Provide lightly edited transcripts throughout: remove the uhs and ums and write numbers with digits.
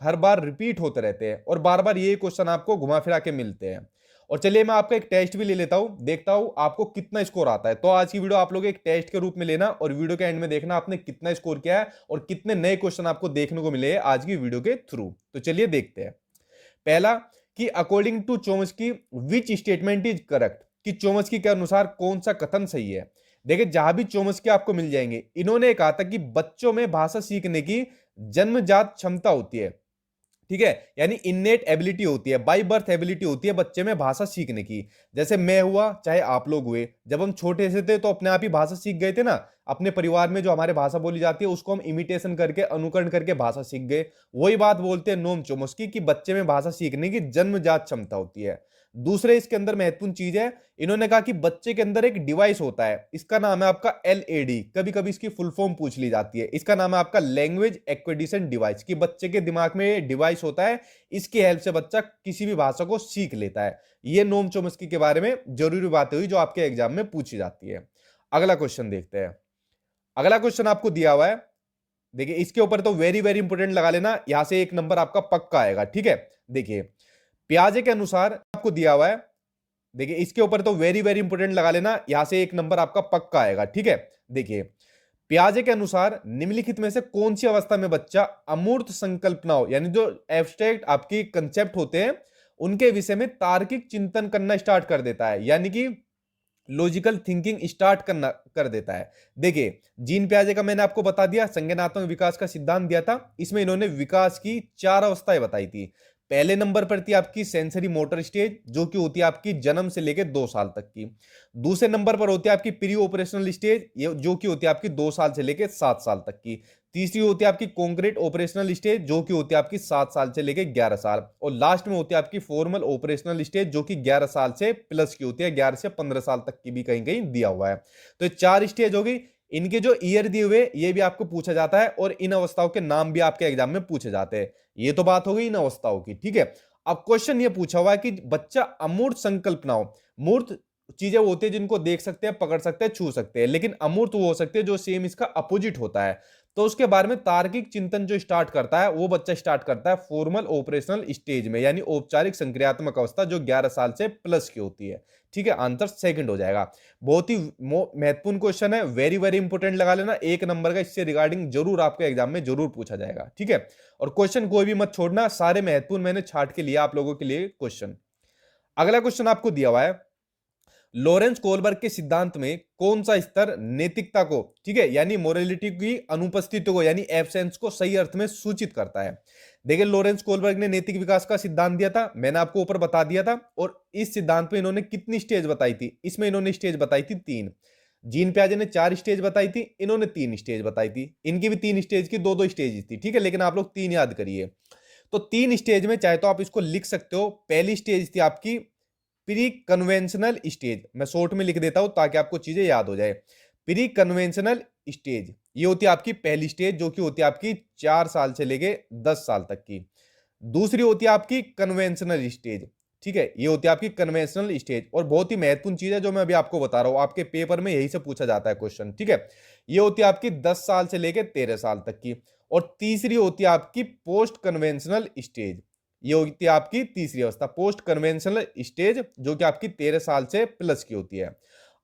हर बार repeat होते रहते हैं और बार बार ये क्वेश्चन आपको घुमा फिरा के मिलते हैं। और चलिए मैं आपका एक टेस्ट भी ले लेता हूं, देखता हूं आपको कितना स्कोर आता है। तो आज की वीडियो आप लोग एक टेस्ट के रूप में लेना और वीडियो के एंड में देखना आपने कितना स्कोर किया है और कितने नए क्वेश्चन आपको देखने को मिले हैं आज की वीडियो के थ्रू। तो चलिए देखते हैं। पहला, कि according to Chomsky which statement is correct, कि चोम्स्की के अनुसार कौन सा कथन सही है। देखिए जहां भी चोम्स्की आपको मिल जाएंगे, इन्होंने कहा था कि बच्चों में भाषा सीखने की जन्मजात क्षमता होती है, ठीक है, यानी इननेट एबिलिटी होती है, बाय बर्थ एबिलिटी होती है बच्चे में भाषा सीखने की। जैसे मैं हुआ चाहे आप लोग हुए, जब हम छोटे से थे तो अपने आप ही भाषा सीख गए थे ना। अपने परिवार में जो हमारे भाषा बोली जाती है उसको हम इमिटेशन करके, अनुकरण करके भाषा सीख गए। वही बात बोलते हैं नोम चोम्स्की कि बच्चे में भाषा सीखने की जन्मजात क्षमता होती है। दूसरे इसके अंदर महत्वपूर्ण चीज है, इन्होंने कहा कि बच्चे के अंदर एक डिवाइस होता है, इसका नाम है आपका एलएडी। कभी कभी इसकी फुल फॉर्म पूछ ली जाती है, इसका नाम है आपका लैंग्वेज एक्विजिशन डिवाइस, कि बच्चे के दिमाग में डिवाइस होता है, इसकी हेल्प से बच्चा किसी भी भाषा को सीख लेता है। ये नोम चोम्स्की के बारे में जरूरी बातें हुई जो आपके एग्जाम में पूछी जाती है। अगला क्वेश्चन देखते हैं। अगला क्वेश्चन आपको दिया हुआ है, देखिए इसके ऊपर तो वेरी वेरी इंपोर्टेंट लगा लेना, यहां से एक नंबर आपका पक्का आएगा, ठीक है। देखिए पियाजे के अनुसार आपको दिया हुआ है, देखिए इसके ऊपर तो वेरी वेरी इंपोर्टेंट लगा लेना, यहां से एक नंबर आपका पक्का आएगा, ठीक है। देखिए पियाजे के अनुसार निम्नलिखित में से कौन सी अवस्था में बच्चा अमूर्त संकल्पनाओं, यानी जो एब्स्ट्रैक्ट आपकी कंसेप्ट होते हैं उनके विषय में तार्किक चिंतन करना स्टार्ट कर देता है, यानी कि लॉजिकल थिंकिंग स्टार्ट करना कर देता है। देखिए जीन पियाजे का मैंने आपको बता दिया, संज्ञानात्मक विकास का सिद्धांत दिया था, इसमें इन्होंने विकास की 4 अवस्थाएं बताई थी। पहले नंबर पर थी आपकी सेंसरी मोटर स्टेज, जो कि होती है आपकी जन्म से लेकर 2 साल तक की। दूसरे नंबर पर होती है आपकी प्री ऑपरेशनल स्टेज, ये जो कि होती है आपकी 2 साल से लेकर 7 साल तक की। तीसरी होती है आपकी कॉन्क्रीट ऑपरेशनल स्टेज, जो कि होती है आपकी 7 साल से लेकर 11 साल। और लास्ट में होती है आपकी फॉर्मल ऑपरेशनल स्टेज, जो कि 11 साल से प्लस की होती है, 11 से 15 साल तक की भी कहीं कहीं दिया हुआ है। तो ये 4 स्टेज होगी। इनके जो ईयर दिए हुए ये भी आपको पूछा जाता है और इन अवस्थाओं के नाम भी आपके एग्जाम में पूछे जाते हैं। ये तो बात हो गई इन अवस्थाओं की, ठीक है। अब क्वेश्चन ये पूछा हुआ है कि बच्चा अमूर्त संकल्पनाओं, मूर्त चीजें होती है जिनको देख सकते हैं, पकड़ सकते हैं, छू सकते हैं, लेकिन अमूर्त वो हो सकते हैं जो सेम इसका अपोजिट होता है। तो उसके बारे में तार्किक चिंतन जो स्टार्ट करता है वो बच्चा स्टार्ट करता है फॉर्मल ऑपरेशनल स्टेज में, यानी औपचारिक संक्रियात्मक अवस्था, जो 11 साल से प्लस की होती है, ठीक है। आंसर सेकंड हो जाएगा। बहुत ही महत्वपूर्ण क्वेश्चन है, वेरी वेरी इंपोर्टेंट लगा लेना, एक नंबर का इससे रिगार्डिंग जरूर आपके एग्जाम में जरूर पूछा जाएगा, ठीक है। और क्वेश्चन कोई भी मत छोड़ना, सारे महत्वपूर्ण मैंने छाट के लिया आप लोगों के लिए क्वेश्चन। अगला क्वेश्चन आपको दिया हुआ है, लॉरेंस कोलबर्ग के सिद्धांत में कौन सा स्तर नैतिकता को, ठीक है, यानी मोरालिटी की अनुपस्थिति को, यानी एब्सेंस को सही अर्थ में सूचित करता है। देखिए लॉरेंस कोलबर्ग ने नैतिक विकास का सिद्धांत दिया था, मैंने आपको ऊपर बता दिया था। और इस सिद्धांत में इन्होंने कितनी स्टेज बताई थी, इसमें इन्होंने स्टेज बताई थी 3। जीन पियाजे ने 4 स्टेज बताई थी, इन्होंने 3 स्टेज बताई थी। इनकी भी 3 स्टेज की 2-2 स्टेज थी, ठीक है, लेकिन आप लोग 3 याद करिए। तो 3 स्टेज में चाहे तो आप इसको लिख सकते हो। पहली स्टेज थी आपकी प्री कन्वेंशनल स्टेज, मैं शॉर्ट में लिख देता हूं ताकि आपको चीजें याद हो जाए। प्री कन्वेंशनल स्टेज ये होती है आपकी पहली स्टेज, जो कि होती है आपकी 4 साल से लेके 10 साल तक की। दूसरी होती है आपकी कन्वेंशनल स्टेज, ठीक है, ये होती है आपकी कन्वेंशनल स्टेज। और बहुत ही महत्वपूर्ण चीज है जो मैं अभी आपको बता रहा हूं, आपके पेपर में यही से पूछा जाता है क्वेश्चन, ठीक है। ये होती है आपकी 10 साल से लेके 13 साल तक की। और तीसरी होती है आपकी पोस्ट कन्वेंशनल स्टेज, ये होती है आपकी तीसरी अवस्था, पोस्ट कन्वेंशनल स्टेज, जो कि आपकी 13 साल से प्लस की होती है।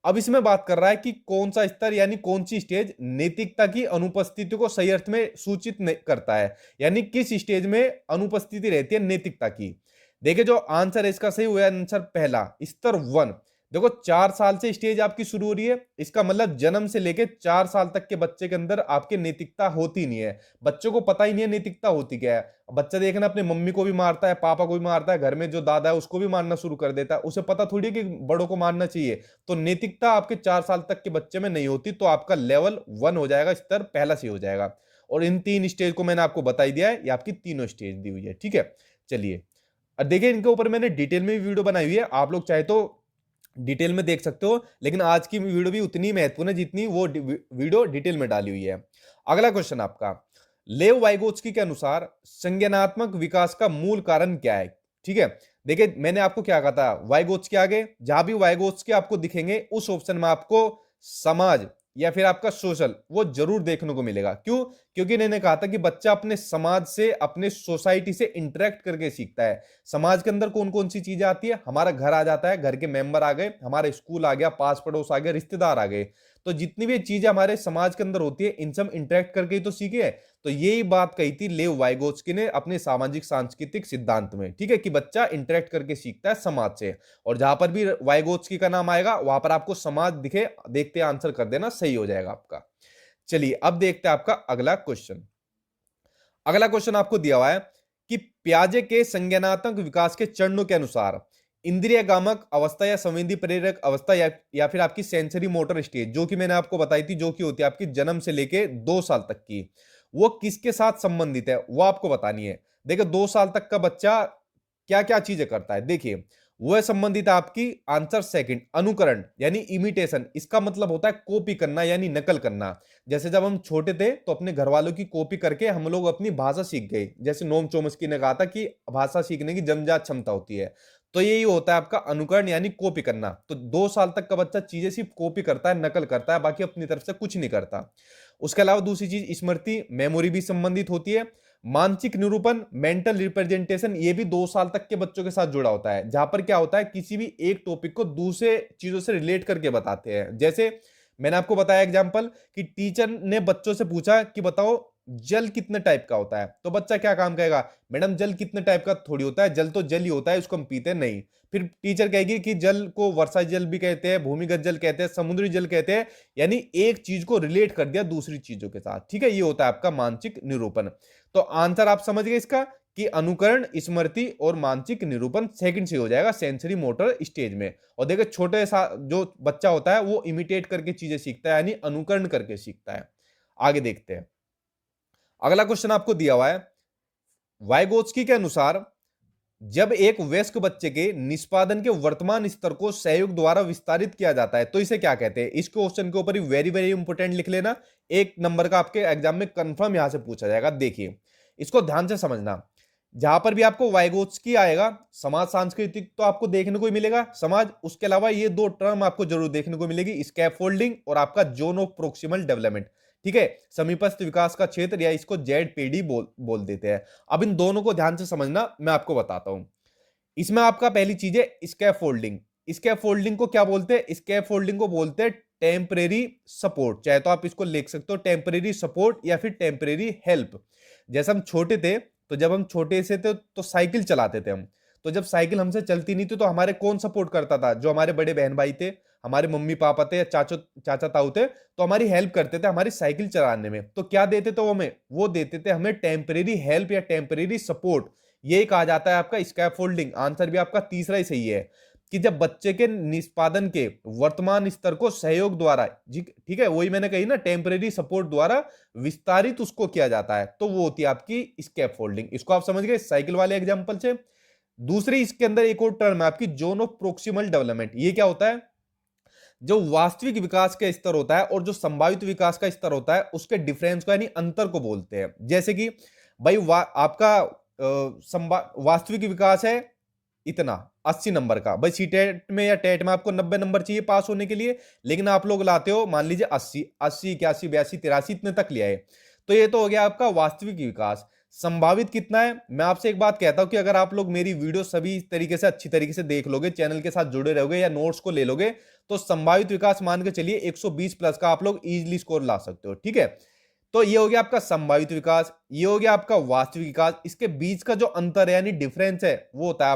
अब इसमें बात कर रहा है कि कौन सा स्तर यानी कौन सी स्टेज नैतिकता की अनुपस्थिति को सही अर्थ में सूचित करता है, यानी किस स्टेज में अनुपस्थिति रहती है नैतिकता की। देखिए जो आंसर है इसका सही हुआ आंसर पहला, स्तर 1। देखो 4 साल से स्टेज आपकी शुरू हो रही है, इसका मतलब जन्म से लेके 4 साल तक के बच्चे के अंदर आपके नैतिकता होती नहीं है। बच्चों को पता ही नहीं है नैतिकता होती क्या है। बच्चा देखना अपनी मम्मी को भी मारता है, पापा को भी मारता है, घर में जो दादा है उसको भी मारना शुरू कर देता है, उसे पता थोड़ी है कि बड़ों को मारना चाहिए। तो नैतिकता आपके 4 साल तक के बच्चे में नहीं होती, तो आपका लेवल 1 हो जाएगा, स्तर पहला से हो जाएगा। और इन 3 स्टेज को मैंने आपको बता ही दिया है, ये आपकी तीनों स्टेज दी हुई है, ठीक है। चलिए अब देखिए इनके ऊपर मैंने डिटेल में भी वीडियो बनाई हुई है, आप लोग चाहे तो डिटेल में देख सकते हो, लेकिन आज की वीडियो भी उतनी महत्वपूर्ण है जितनी वो वीडियो डिटेल में डाली हुई है। अगला क्वेश्चन आपका, लेव वाइगोत्स्की के अनुसार संज्ञानात्मक विकास का मूल कारण क्या है, ठीक है। देखिए मैंने आपको क्या कहा था, वाइगोत्स्की आगे जहां भी वाइगोत्स्की आपको दिखेंगे उस ऑप्शन में आपको समाज या फिर आपका सोशल, वो जरूर देखने को मिलेगा। क्यों? क्योंकि इन्होंने कहा था कि बच्चा अपने समाज से, अपने सोसाइटी से इंटरेक्ट करके सीखता है। समाज के अंदर कौन कौन सी चीजें आती है? हमारा घर आ जाता है, घर के मेंबर आ गए, हमारा स्कूल आ गया, पास पड़ोस आ गया, रिश्तेदार आ गए। तो जितनी भी चीजें हमारे समाज के अंदर होती है, इनसे हम इंटरेक्ट करके ही तो सीखे हैं। तो यही बात कही थी लेव वाइगोत्स्की ने अपने सामाजिक सांस्कृतिक सिद्धांत में, ठीक है, कि बच्चा इंटरेक्ट करके सीखता है समाज से। और जहां पर भी वाइगोत्स्की का नाम आएगा वहां पर आपको समाज दिखे, देखते आंसर कर देना, सही हो जाएगा आपका। चलिए अब देखते हैं आपका अगला क्वेश्चन। अगला क्वेश्चन आपको दिया हुआ है कि प्याजे के संज्ञानात्मक विकास के चरणों के अनुसार इंद्रिय गामक अवस्था या संवेदी प्रेरक अवस्था या फिर आपकी सेंसरी मोटर स्टेज, जो कि मैंने आपको बताई थी, जो कि होती है आपकी जन्म से लेके 2 साल तक की, वो किसके साथ संबंधित है वो आपको बतानी है। देखिए 2 साल तक का बच्चा क्या क्या चीजें करता है, देखिए वह संबंधित है आपकी, आंसर सेकंड, अनुकरण यानी इमिटेशन। इसका मतलब होता है कॉपी करना यानी नकल करना। जैसे जब हम छोटे थे तो अपने घर वालों की कॉपी करके हम लोग अपनी भाषा सीख गए। जैसे नोम चोम्स्की ने कहा था कि भाषा सीखने की जन्मजात क्षमता होती है। तो यही होता है आपका अनुकरण यानी कॉपी करना। तो 2 साल तक का बच्चा चीजें सिर्फ कॉपी करता है, नकल करता है, बाकी अपनी तरफ से कुछ नहीं करता। उसके अलावा दूसरी चीज स्मृति, मेमोरी भी संबंधित होती है। मानसिक निरूपण, मेंटल रिप्रेजेंटेशन, ये भी 2 साल तक के बच्चों के साथ जुड़ा होता है, जहां पर क्या होता है किसी भी एक टॉपिक को दूसरे चीजों से रिलेट करके बताते हैं। जैसे मैंने आपको बताया एग्जांपल कि टीचर ने बच्चों से पूछा कि बताओ जल कितने टाइप का होता है, तो बच्चा क्या काम कहेगा, मैडम जल कितने टाइप का थोड़ी होता है, जल तो जल ही होता है, उसको हम पीते नहीं। फिर टीचर कहेगी कि जल को वर्षा जल भी कहते हैं, भूमिगत जल कहते हैं, समुद्री जल कहते हैं। यानी एक चीज को रिलेट कर दिया दूसरी चीजों के साथ, ठीक है, ये होता है आपका मानसिक निरूपण। तो आंसर आप समझ गए इसका कि अनुकरण, स्मृति और मानसिक निरूपण सेकंड से हो जाएगा सेंसरी मोटर स्टेज में। और देखिए छोटे सा जो बच्चा होता है वो इमिटेट करके चीजें सीखता है यानी अनुकरण करके सीखता है। आगे देखते हैं। अगला क्वेश्चन आपको दिया हुआ है, वाइगोत्स्की के अनुसार जब एक वयस्क बच्चे के निष्पादन के वर्तमान स्तर को सहयोग द्वारा विस्तारित किया जाता है तो इसे क्या कहते हैं? इस क्वेश्चन के ऊपर ही वेरी वेरी इंपोर्टेंट लिख लेना, 1 नंबर का आपके एग्जाम में कंफर्म यहां से पूछा जाएगा। देखिए इसको ध्यान से समझना, जहां पर भी आपको वाइगोत्स्की आएगा, समाज सांस्कृतिक तो आपको देखने को ही मिलेगा समाज, उसके अलावा ये 2 टर्म आपको जरूर देखने को मिलेगी, स्कैफोल्डिंग और आपका जोन ऑफ प्रोक्सिमल डेवलपमेंट, ठीक है, समीपस्थ विकास का क्षेत्र, या इसको जेडपीडी बोल देते हैं। अब इन दोनों को ध्यान से समझना, मैं आपको बताता हूं। इसमें आपका पहली चीज है स्कैफोल्डिंग। स्कैफोल्डिंग को क्या बोलते हैं? स्कैफोल्डिंग को बोलते हैं टेम्परेरी सपोर्ट, चाहे तो आप इसको लिख सकते हो टेम्परेरी सपोर्ट या फिर टेम्परेरी हेल्प। जैसे हम छोटे थे तो जब हम छोटे से थे तो साइकिल चलाते थे हम, तो जब साइकिल हमसे चलती नहीं थी तो हमारे कौन सपोर्ट करता था? जो हमारे बड़े बहन भाई थे, हमारे मम्मी पापा थे या चाचा ताऊ थे, तो हमारी हेल्प करते थे हमारी साइकिल चलाने में। तो क्या देते थे वो हमें? वो देते थे हमें टेम्परेरी हेल्प या टेम्परेरी सपोर्ट। ये कहा जाता है आपका स्कैफोल्डिंग। आंसर भी आपका तीसरा ही सही है कि जब बच्चे के निष्पादन के वर्तमान स्तर को सहयोग द्वारा, जी ठीक है, वही मैंने कही ना, टेम्परेरी सपोर्ट द्वारा विस्तारित उसको किया जाता है, तो वो होती है आपकी स्कैफोल्डिंग। इसको आप समझ गए साइकिल वाले एग्जांपल से। दूसरी इसके अंदर एक और टर्म है आपकी जोन ऑफ प्रोक्सिमल डेवलपमेंट। ये क्या होता है? जो वास्तविक विकास का स्तर होता है और जो संभावित विकास का स्तर होता है उसके डिफरेंस को यानी अंतर को बोलते हैं। जैसे कि भाई आपका वास्तविक विकास है इतना 80 नंबर का, भाई सीटेट में या टेट में आपको 90 नंबर चाहिए पास होने के लिए, लेकिन आप लोग लाते हो मान लीजिए 80, 80, 81, 82, 83 इतने तक ले आए। तो ये तो हो गया आपका वास्तविक विकास। संभावित कितना है? मैं आपसे एक बात कहता हूं कि अगर आप लोग मेरी वीडियो सभी तरीके से अच्छी तरीके से देख लोगे, चैनल के साथ जुड़े रहोगे या नोट्स को ले लोगे, तो संभावित विकास मान के चलिए 120 प्लस का आप लोग इजीली स्कोर ला सकते हो, ठीक है। तो ये हो गया आपका संभावित विकास, ये हो गया आपका वास्तविक विकास। इसके बीच का जो अंतर है यानी डिफरेंस है वो होता है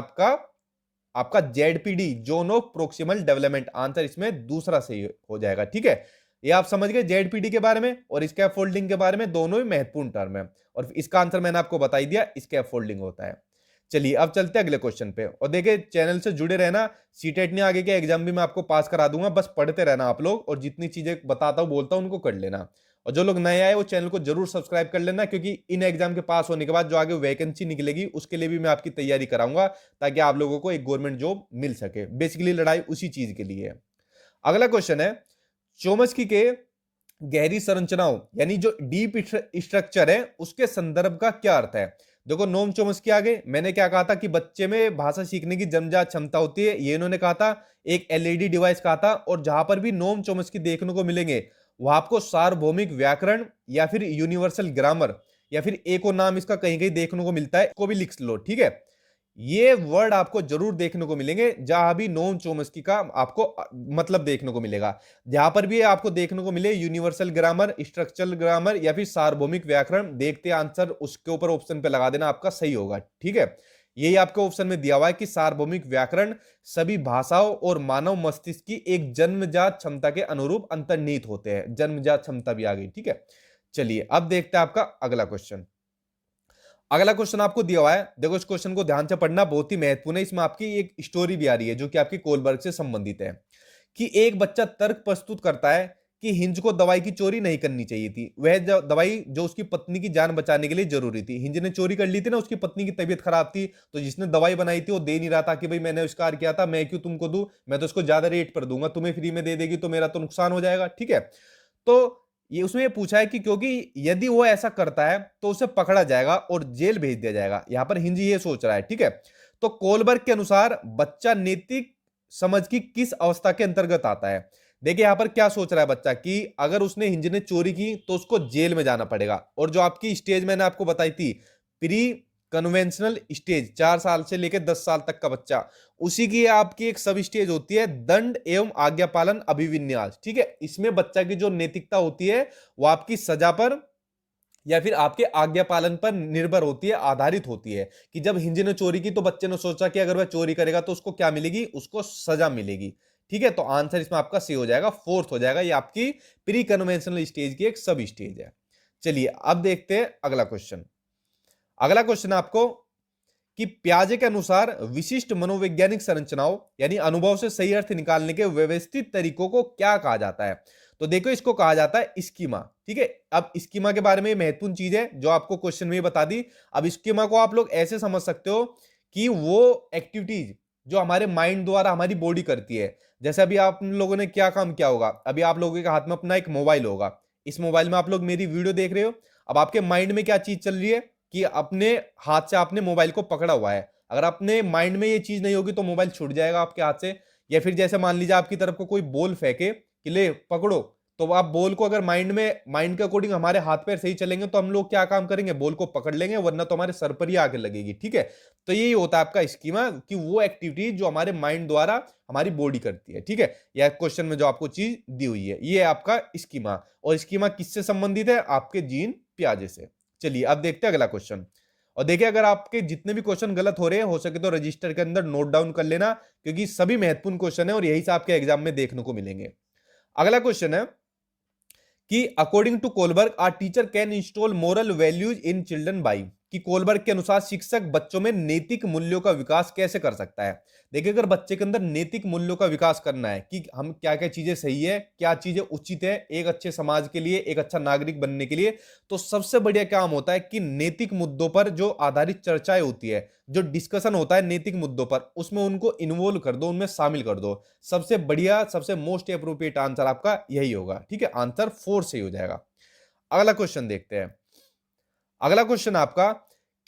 आपका ZPD, zone of proximal development. Answer इसमें दूसरा सही हो जाएगा, ठीक है। ये आप समझ गए जेडपीडी के बारे में और स्कैफोल्डिंग के बारे में, दोनों ही महत्वपूर्ण टर्म है। और इसका आंसर मैंने आपको बता ही दिया, स्कैफोल्डिंग होता है। चलिए अब चलते हैं अगले क्वेश्चन पे। और देखिए चैनल से जुड़े रहना, सीटेट नहीं आगे के एग्जाम भी मैं आपको पास करा दूंगा, बस पढ़ते रहना आप लोग, और जितनी चीजें बताता हूं बोलता हूं उनको कर लेना। और जो लोग नए आए वो चैनल को जरूर सब्सक्राइब कर लेना, क्योंकि इन एग्जाम के पास होने के बाद जो आगे वैकेंसी निकलेगी उसके लिए भी मैं आपकी तैयारी कराऊंगा, ताकि आप लोगों को एक गवर्नमेंट जॉब मिल सके। बेसिकली लड़ाई उसी चीज के लिए है। अगला क्वेश्चन है, चोम्स्की के गहरी संरचनाओं यानी जो डीप स्ट्रक्चर है उसके संदर्भ का क्या अर्थ है? देखो नोम चोम्स्की आगे मैंने क्या कहा था कि बच्चे में भाषा सीखने की जन्मजात क्षमता होती है, ये इन्होंने कहा था। एक एलईडी डिवाइस कहा था। और जहां पर भी नोम चोम्स्की देखने को मिलेंगे वो आपको सार्वभौमिक व्याकरण या फिर यूनिवर्सल ग्रामर या फिर एक और नाम इसका कहीं कहीं देखने को मिलता है, को भी लिख लो, ठीक है। ये वर्ड आपको जरूर देखने को मिलेंगे जहां भी नोम चोम्स्की का आपको मतलब देखने को मिलेगा। जहां पर भी आपको देखने को मिले यूनिवर्सल ग्रामर, स्ट्रक्चरल ग्रामर या फिर सार्वभौमिक व्याकरण, देखते आंसर उसके ऊपर ऑप्शन पे लगा देना, आपका सही होगा, ठीक है। यही आपको ऑप्शन में दिया हुआ है कि सार्वभौमिक व्याकरण सभी भाषाओं और मानव मस्तिष्क की एक जन्मजात क्षमता के अनुरूप अंतर्निहित होते हैं। जन्मजात क्षमता भी आ गई, ठीक है। चलिए अब देखते हैं आपका अगला क्वेश्चन। अगला क्वेश्चन आपको दिया हुआ है, देखो इस क्वेश्चन को ध्यान से पढ़ना, बहुत ही महत्वपूर्ण है। इसमें आपकी एक स्टोरी भी आ रही है जो कि आपकी कोलबर्ग से संबंधित है कि एक बच्चा तर्क प्रस्तुत करता है कि हिंज को दवाई की चोरी नहीं करनी चाहिए थी। वह दवाई जो उसकी पत्नी की जान बचाने के लिए जरूरी थी। हिंज ने चोरी कर ली थी ना, उसकी पत्नी की तबीयत खराब थी, तो जिसने दवाई बनाई थी वो दे नहीं रहा था कि भाई मैंने आविष्कार किया था, मैं क्यों तुमको दूं, मैं तो उसको ज्यादा रेट पर दूंगा, तुम्हें फ्री में दे देगी तो मेरा तो नुकसान हो जाएगा, ठीक है। तो ये उसमें ये पूछा है कि क्योंकि यदि वो ऐसा करता है तो उसे पकड़ा जाएगा और जेल भेज दिया जाएगा। यहां पर हिंज ये सोच रहा है, ठीक है। तो कोलबर्ग के अनुसार बच्चा नैतिक समझ की किस अवस्था के अंतर्गत आता है। देखिए यहां पर क्या सोच रहा है बच्चा कि अगर उसने हिंज ने चोरी की तो उसको जेल में जाना पड़ेगा, और जो आपकी स्टेज मैंने आपको बताई थी प्री कन्वेंशनल स्टेज, 4 साल से लेकर 10 साल तक का बच्चा, उसी की आपकी एक सब स्टेज होती है दंड एवं आज्ञा पालन अभिविन्यास, ठीक है। इसमें बच्चा की जो नैतिकता होती है वो आपकी सजा पर या फिर आपके आज्ञा पालन पर निर्भर होती है, आधारित होती है। कि जब हिंज ने चोरी की तो बच्चे ने सोचा कि अगर वह चोरी करेगा तो उसको क्या मिलेगी, उसको सजा मिलेगी, ठीक है। तो आंसर इसमें आपका सी हो जाएगा, फोर्थ हो जाएगा। ये आपकी प्री कन्वेंशनल स्टेज की एक सब स्टेज है। चलिए अब देखते हैं अगला क्वेश्चन। अगला क्वेश्चन आपको कि पियाजे के अनुसार विशिष्ट मनोवैज्ञानिक संरचनाओं यानी अनुभव से सही अर्थ निकालने के व्यवस्थित तरीकों को क्या कहा जाता है। तो देखो इसको कहा जाता है स्कीमा, ठीक है। अब स्कीमा के बारे में महत्वपूर्ण चीज है जो आपको क्वेश्चन में बता दी। अब स्कीमा को आप लोग ऐसे समझ सकते हो कि वो एक्टिविटीज जो हमारे माइंड द्वारा हमारी बॉडी करती है। जैसे अभी आप लोगों ने क्या काम किया होगा, अभी आप लोगों के हाथ में अपना एक मोबाइल होगा, इस मोबाइल में आप लोग मेरी वीडियो देख रहे हो। अब आपके माइंड में क्या चीज चल रही है कि अपने हाथ से आपने मोबाइल को पकड़ा हुआ है। अगर अपने माइंड में ये चीज नहीं होगी तो मोबाइल छूट जाएगा आपके हाथ से। या फिर जैसे मान लीजिए आपकी तरफ को कोई बॉल फेंके कि ले पकड़ो, तो आप बॉल को अगर माइंड के अकॉर्डिंग हमारे हाथ पैर सही चलेंगे तो हम लोग क्या काम करेंगे, बॉल को पकड़ लेंगे, वरना तो हमारे सर पर ही आके लगेगी, ठीक है। तो यही होता है आपका स्कीमा कि वो एक्टिविटी जो हमारे माइंड द्वारा हमारी बॉडी करती है, ठीक है। यह क्वेश्चन में जो आपको चीज दी हुई है ये आपका स्कीमा। और स्कीमा किससे संबंधित है, आपके जीन पियाजे से। चलिए अब देखते हैं अगला क्वेश्चन। और देखिए अगर आपके जितने भी क्वेश्चन गलत हो रहे हैं हो सके तो रजिस्टर के अंदर नोट डाउन कर लेना, क्योंकि सभी महत्वपूर्ण क्वेश्चन है और यही से आपके एग्जाम में देखने को मिलेंगे। अगला क्वेश्चन है कि according to Kohlberg are teacher can install moral values in children by, कि कोलबर्ग के अनुसार शिक्षक बच्चों में नैतिक मूल्यों का विकास कैसे कर सकता है। देखिए अगर बच्चे के अंदर नैतिक मूल्यों का विकास करना है कि हम क्या क्या चीजें सही है, क्या चीजें उचित है एक अच्छे समाज के लिए, एक अच्छा नागरिक बनने के लिए, तो सबसे बढ़िया काम होता है कि नैतिक मुद्दों पर जो आधारित चर्चाएं होती है, जो डिस्कशन होता है नैतिक मुद्दों पर, उसमें उनको इन्वॉल्व कर दो, उनमें शामिल कर दो। सबसे बढ़िया सबसे मोस्ट अप्रोप्रिएट आंसर आपका यही होगा, ठीक है। आंसर 4 सही हो जाएगा। अगला क्वेश्चन देखते हैं। अगला क्वेश्चन आपका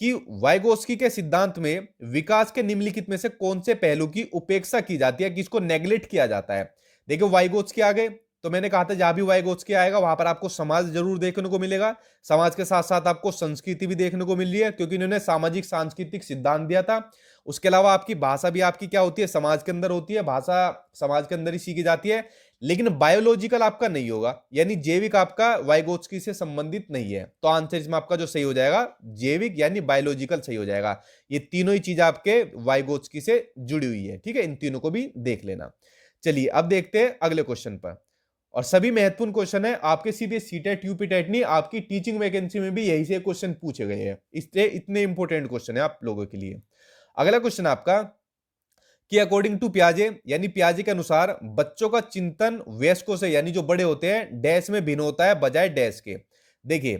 कि वाइगोस्की के सिद्धांत में विकास के निम्नलिखित में से कौन से पहलू की उपेक्षा की जाती है, किसको नेग्लेक्ट किया जाता है। देखिए वाइगोस्की आ गए, तो मैंने कहा था जहां भी वाइगोस्की आएगा वहां पर आपको समाज जरूर देखने को मिलेगा। समाज के साथ साथ आपको संस्कृति भी देखने को मिल रही है, क्योंकि इन्होंने सामाजिक सांस्कृतिक सिद्धांत दिया था। उसके अलावा आपकी भाषा भी आपकी क्या होती है, समाज के अंदर होती है, भाषा समाज के अंदर ही सीखी जाती है। लेकिन बायोलॉजिकल आपका नहीं होगा, यानी जैविक आपका वाइगोत्स्की से संबंधित नहीं है। तो आंसर इसमें आपका जो सही हो जाएगा जैविक यानी बायोलॉजिकल सही हो जाएगा। ये तीनों ही चीज आपके वाइगोत्स्की से जुड़ी हुई है, ठीक है। इन तीनों को भी देख लेना। चलिए अब देखते हैं अगले क्वेश्चन पर, और सभी महत्वपूर्ण क्वेश्चन है आपके, सीधे सीटेट यूपीटेट नहीं, आपकी टीचिंग वैकेंसी में भी यही से क्वेश्चन पूछे गए हैं, इसलिए इतने इंपॉर्टेंट क्वेश्चन है आप लोगों के लिए। अगला क्वेश्चन आपका कि अकॉर्डिंग टू पियाजे यानी पियाजे के अनुसार बच्चों का चिंतन वयस्कों से यानी जो बड़े होते हैं डैश में भिन्न होता है बजाय डैश के। देखिए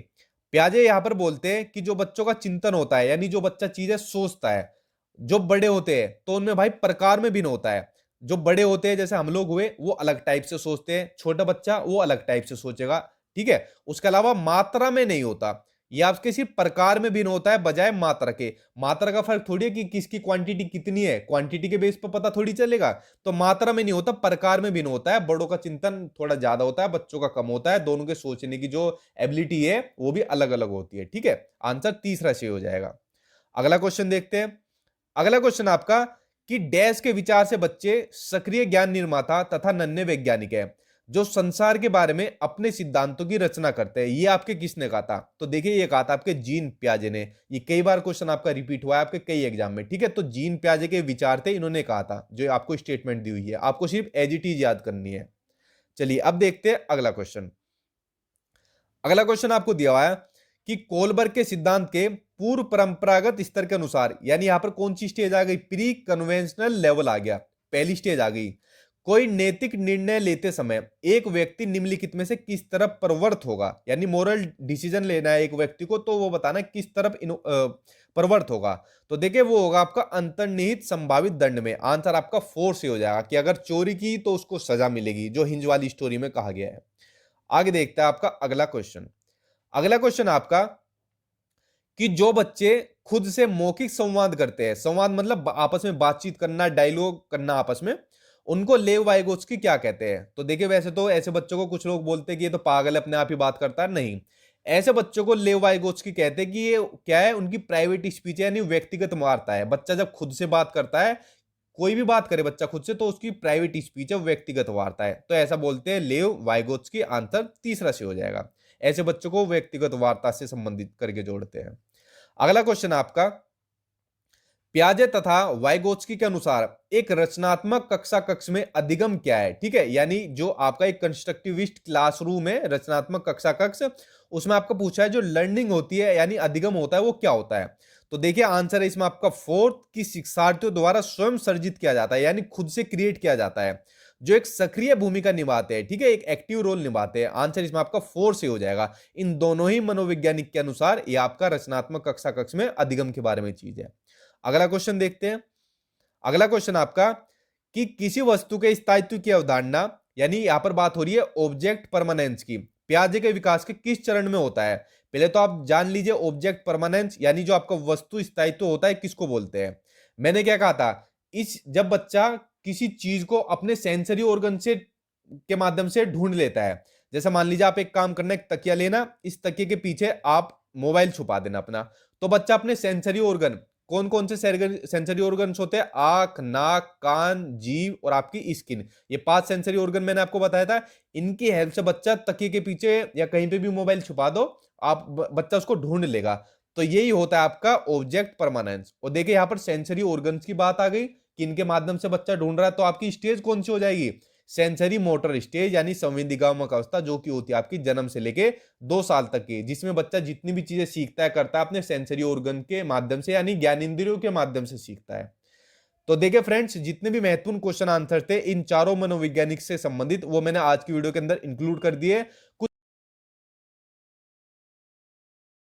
पियाजे यहां पर बोलते हैं कि जो बच्चों का चिंतन होता है यानी जो बच्चा चीजें सोचता है, जो बड़े होते हैं तो उनमें भाई प्रकार में भिन्न होता है। जो बड़े होते हैं जैसे हम लोग हुए वो अलग टाइप से सोचते हैं, छोटा बच्चा वो अलग टाइप से सोचेगा, ठीक है। उसके अलावा मात्रा में नहीं होता, ये आपके सिर्फ प्रकार में भिन्न होता है बजाय मात्रा के। मात्रा का फर्क थोड़ी है कि किसकी क्वांटिटी कितनी है, क्वांटिटी के बेस पर पता थोड़ी चलेगा। तो मात्रा में नहीं होता, प्रकार में भिन्न होता है। बड़ों का चिंतन थोड़ा ज्यादा होता है, बच्चों का कम होता है। दोनों के सोचने की जो एबिलिटी है वो भी अलग अलग होती है। ठीक है, आंसर तीसरा सही हो जाएगा। अगला क्वेश्चन देखते हैं। अगला क्वेश्चन आपका कि डैश के विचार से बच्चे सक्रिय ज्ञान निर्माता तथा नन्हे वैज्ञानिक है जो संसार के बारे में अपने सिद्धांतों की रचना करते हैं। ये आपके किसने कहा था? तो देखिए ये कहा था आपके जीन पियाजे ने। ये कई बार क्वेश्चन आपका रिपीट हुआ है आपके कई एग्जाम में। ठीक है, तो जीन पियाजे के विचार थे, इन्होंने कहा था, जो आपको स्टेटमेंट दी हुई है। आपको सिर्फ एज इट इज याद करनी है। चलिए अब देखते हैं अगला क्वेश्चन। अगला क्वेश्चन आपको दिया हुआ है कि कोलबर्ग के सिद्धांत के पूर्व परंपरागत स्तर के अनुसार, यानी यहां पर कौन सी स्टेज आ गई? प्री कन्वेंशनल लेवल आ गया, पहली स्टेज आ गई। कोई नैतिक निर्णय लेते समय एक व्यक्ति निम्नलिखित में से किस तरफ प्रवृत्त होगा? यानी मोरल डिसीजन लेना है एक व्यक्ति को, तो वो बताना किस तरफ प्रवृत्त होगा। तो देखिए वो होगा आपका अंतर्निहित संभावित दंड में। आंसर आपका 4 से हो जाएगा कि अगर चोरी की तो उसको सजा मिलेगी, जो हिंज वाली स्टोरी में कहा गया है। आगे देखते हैं आपका अगला क्वेश्चन। अगला क्वेश्चन आपका कि जो बच्चे खुद से मौखिक संवाद करते हैं, संवाद मतलब आपस में बातचीत करना, डायलॉग करना आपस में, उनको लेव वाइगोत्स्की क्या कहते हैं? तो देखिए वैसे तो ऐसे बच्चों को कुछ लोग बोलते हैं कि ये तो पागल है, अपने आप ही बात करता है। नहीं, ऐसे बच्चों को लेव वाइगोत्स्की कहते हैं कि ये क्या है, उनकी प्राइवेट स्पीच है, यानी व्यक्तिगत वार्ता है। बच्चा जब खुद से बात करता है, कोई भी बात करे बच्चा खुद से, तो उसकी प्राइवेट स्पीच है, व्यक्तिगत वार्ता है। तो ऐसा बोलते हैं लेव वाइगोत्स्की। आंसर तीसरा से हो जाएगा। ऐसे बच्चों को व्यक्तिगत वार्ता से संबंधित करके जोड़ते हैं। अगला क्वेश्चन आपका, पियाजे तथा वाइगोत्स्की के अनुसार एक रचनात्मक कक्षा कक्ष में अधिगम क्या है? ठीक है, यानी जो आपका एक कंस्ट्रक्टिविस्ट क्लासरूम है, रचनात्मक कक्षा कक्ष, उसमें आपको पूछा है जो लर्निंग होती है यानी अधिगम होता है वो क्या होता है? तो देखिए आंसर है इसमें आपका फोर्थ कि शिक्षार्थियों द्वारा स्वयं सर्जित किया जाता है, यानी खुद से क्रिएट किया जाता है, जो एक सक्रिय भूमिका निभाते हैं। ठीक है, एक एक्टिव रोल निभाते हैं। आंसर इसमें आपका 4 से हो जाएगा। इन दोनों ही मनोवैज्ञानिक के अनुसार ये आपका रचनात्मक कक्षा कक्ष में अधिगम के बारे में चीज है। अगला क्वेश्चन देखते हैं। अगला क्वेश्चन आपका कि किसी वस्तु के स्थायित्व की अवधारणा, यानी यहां पर बात हो रही है ऑब्जेक्ट परमानेंस की, पियाजे के विकास के किस चरण में होता है? पहले तो आप जान लीजिए ऑब्जेक्ट परमानेंस यानी जो आपका वस्तु स्थायित्व होता है किसको बोलते हैं। मैंने क्या कहा था, इस जब बच्चा किसी चीज को अपने सेंसरी ऑर्गन से के माध्यम से ढूंढ लेता है, जैसे मान लीजिए आप एक काम करना, एक तकिया लेना, इस तकिए के पीछे आप मोबाइल छुपा देना अपना, तो बच्चा अपने सेंसरी ऑर्गन, कौन कौन से सेंसरी ऑर्गन्स होते हैं? आंख, नाक, कान, जीभ और आपकी स्किन। ये 5 सेंसरी ऑर्गन मैंने आपको बताया था। इनकी हेल्प से बच्चा तकिए के पीछे या कहीं पे भी मोबाइल छुपा दो, आप बच्चा उसको ढूंढ लेगा। तो यही होता है आपका ऑब्जेक्ट परमानेंस। और देखिए यहां पर सेंसरी ऑर्गन्स की बात आ गई कि इनके माध्यम से बच्चा ढूंढ रहा है, तो आपकी स्टेज कौन सी हो जाएगी? सेंसरी मोटर स्टेज, यानी संवेदीगामक अवस्था, जो कि होती है आपकी जन्म से लेके 2 साल तक की, जिसमें बच्चा जितनी भी चीजें सीखता है करता है अपने सेंसरी ऑर्गन के माध्यम से, यानी ज्ञानेंद्रियों के माध्यम से सीखता है। तो देखिए फ्रेंड्स, जितने भी महत्वपूर्ण क्वेश्चन आंसर थे इन चारों मनोवैज्ञानिक से संबंधित, वो मैंने आज की वीडियो के अंदर इंक्लूड कर दिए। कुछ